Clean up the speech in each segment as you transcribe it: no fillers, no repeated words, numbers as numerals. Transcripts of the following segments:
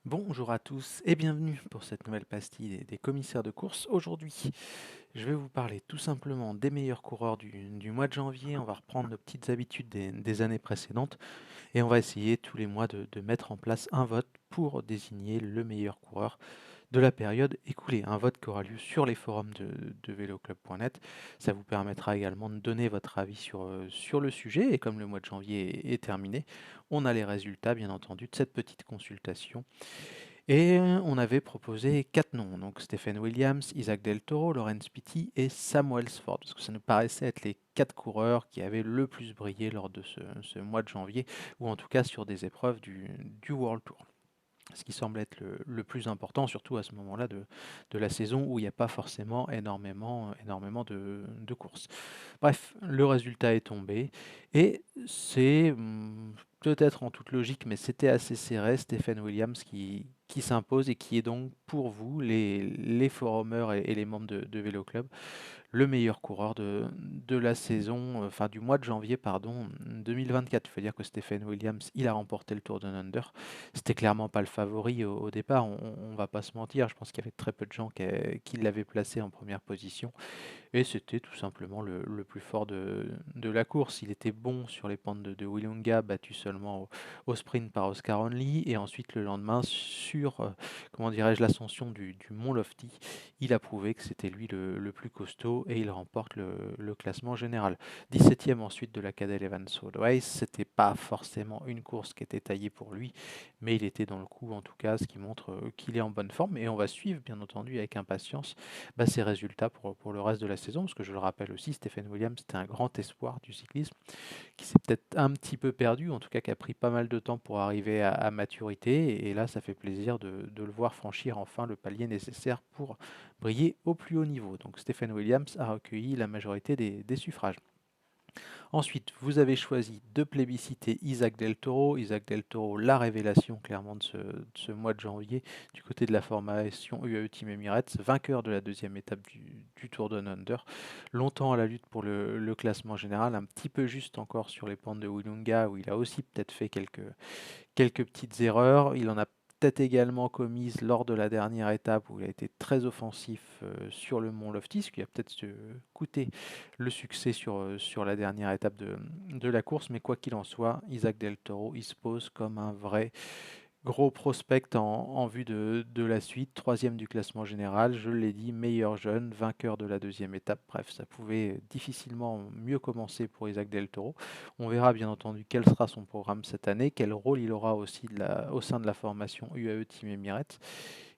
Bonjour à tous et bienvenue pour cette nouvelle pastille des commissaires de course. Aujourd'hui, je vais vous parler tout simplement des meilleurs coureurs du mois de janvier. On va reprendre nos petites habitudes des années précédentes et on va essayer tous les mois de mettre en place un vote pour désigner le meilleur coureur de la période écoulée. Un vote qui aura lieu sur les forums de veloclub.net. Ça vous permettra également de donner votre avis sur le sujet. Et comme le mois de janvier est terminé, on a les résultats, bien entendu, de cette petite consultation. Et on avait proposé 4 noms, donc Stephen Williams, Isaac Del Toro, Lawrence Pitty et Sam Welsford, parce que ça nous paraissait être les 4 coureurs qui avaient le plus brillé lors de ce mois de janvier, ou en tout cas sur des épreuves du World Tour. Ce qui semble être le plus important, surtout à ce moment-là de la saison où il n'y a pas forcément énormément de courses. Bref, le résultat est tombé et c'est peut-être en toute logique, mais c'était assez serré, Stephen Williams qui s'impose et qui est donc pour vous, les forumers et les membres de Vélo Club, le meilleur coureur de la saison, enfin du mois de janvier, pardon, 2024. Il faut dire que Stephen Williams, il a remporté le Tour de Under. C'était clairement pas le favori au départ, on va pas se mentir. Je pense qu'il y avait très peu de gens qui l'avaient placé en première position. Et c'était tout simplement le plus fort de la course. Il était bon sur les pentes de Willunga, battu seulement au sprint par Oscar Only. Et ensuite, le lendemain, sur comment dirais-je, l'ascension du Mont Lofty, il a prouvé que c'était lui le plus costaud et il remporte le classement général. 17e ensuite de la Cadel Evans Road Race. C'était pas forcément une course qui était taillée pour lui, mais il était dans le coup en tout cas, ce qui montre qu'il est en bonne forme. Et on va suivre, bien entendu, avec impatience ses résultats pour le reste de la saison, parce que je le rappelle aussi, Stephen Williams, c'était un grand espoir du cyclisme, qui s'est peut-être un petit peu perdu, en tout cas qui a pris pas mal de temps pour arriver à maturité, et là ça fait plaisir de le voir franchir enfin le palier nécessaire pour briller au plus haut niveau. Donc Stephen Williams a recueilli la majorité des suffrages. Ensuite, vous avez choisi de plébisciter Isaac Del Toro. Isaac Del Toro, la révélation clairement de ce mois de janvier du côté de la formation UAE Team Emirates, vainqueur de la deuxième étape du Tour Down Under. Longtemps à la lutte pour le classement général, un petit peu juste encore sur les pentes de Willunga où il a aussi peut-être fait quelques petites erreurs. Il en a peut-être également commises lors de la dernière étape où il a été très offensif sur le mont Lofty, ce qui a peut-être coûté le succès sur la dernière étape de la course. Mais quoi qu'il en soit, Isaac Del Toro, il se pose comme un vrai gros prospect en vue de la suite, troisième du classement général, je l'ai dit, meilleur jeune, vainqueur de la deuxième étape. Bref, ça pouvait difficilement mieux commencer pour Isaac Del Toro. On verra bien entendu quel sera son programme cette année, quel rôle il aura aussi au sein de la formation UAE Team Emirates,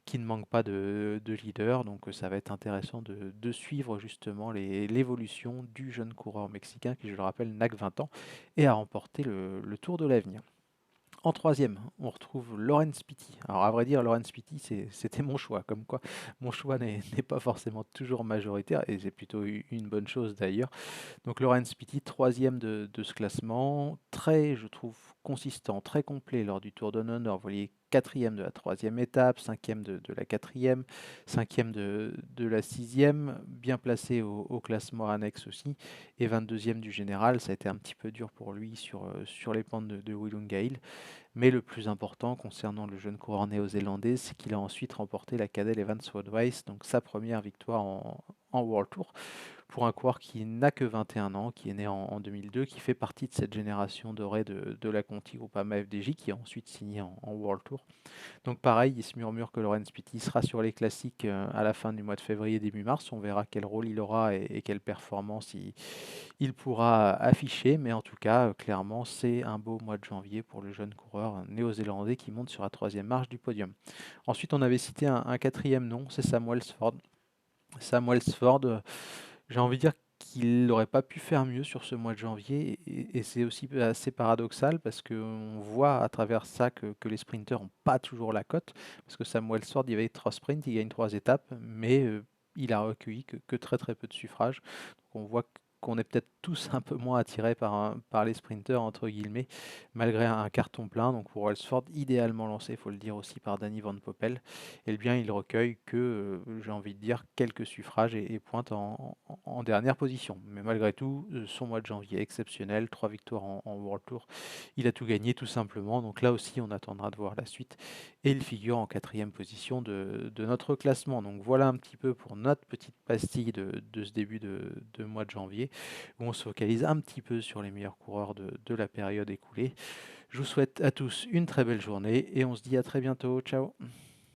qui ne manque pas de leader. Donc ça va être intéressant de suivre justement l'évolution du jeune coureur mexicain qui, je le rappelle, n'a que 20 ans et a remporté le Tour de l'avenir. En troisième, on retrouve Laurence Pitty. Alors à vrai dire, Laurence Pitty, c'était mon choix. Comme quoi, mon choix n'est pas forcément toujours majoritaire, et c'est plutôt une bonne chose d'ailleurs. Donc Laurence Pitty, troisième de ce classement, très, je trouve, consistant, très complet lors du Tour de Under. Vous voyez, quatrième de la troisième étape, cinquième de la quatrième, cinquième de la sixième, bien placé au classement annexe aussi, et 22e du général. Ça a été un petit peu dur pour lui sur les pentes de Willunga Hill. Mais le plus important concernant le jeune coureur néo-zélandais, c'est qu'il a ensuite remporté la Cadel Evans Road Race, donc sa première victoire en World Tour, pour un coureur qui n'a que 21 ans, qui est né en 2002, qui fait partie de cette génération dorée de la Conti Groupama FDJ, qui a ensuite signé en World Tour. Donc pareil, il se murmure que Laurens Pitty sera sur les classiques à la fin du mois de février, début mars. On verra quel rôle il aura et quelle performance il pourra afficher. Mais en tout cas, clairement, c'est un beau mois de janvier pour le jeune coureur néo-zélandais qui monte sur la troisième marche du podium. Ensuite, on avait cité un quatrième nom, c'est Sam Welsford. Sam Welsford, j'ai envie de dire qu'il n'aurait pas pu faire mieux sur ce mois de janvier, et c'est aussi assez paradoxal parce qu'on voit à travers ça que les sprinteurs n'ont pas toujours la cote, parce que Samuel Sword, il y avait 3 sprints, il gagne 3 étapes, mais il a recueilli que très très peu de suffrages. Donc on voit qu'on est peut-être tous un peu moins attirés par les sprinters, entre guillemets, malgré un carton plein. Donc pour Welsford, idéalement lancé, il faut le dire aussi, par Danny Van Poppel, eh bien il recueille que, j'ai envie de dire, quelques suffrages et pointe en dernière position. Mais malgré tout, son mois de janvier exceptionnel, 3 victoires en World Tour, il a tout gagné tout simplement. Donc là aussi, on attendra de voir la suite. Et il figure en quatrième position de notre classement. Donc voilà un petit peu pour notre petite pastille de ce début de mois de janvier, où on se focalise un petit peu sur les meilleurs coureurs de la période écoulée. Je vous souhaite à tous une très belle journée et on se dit à très bientôt. Ciao!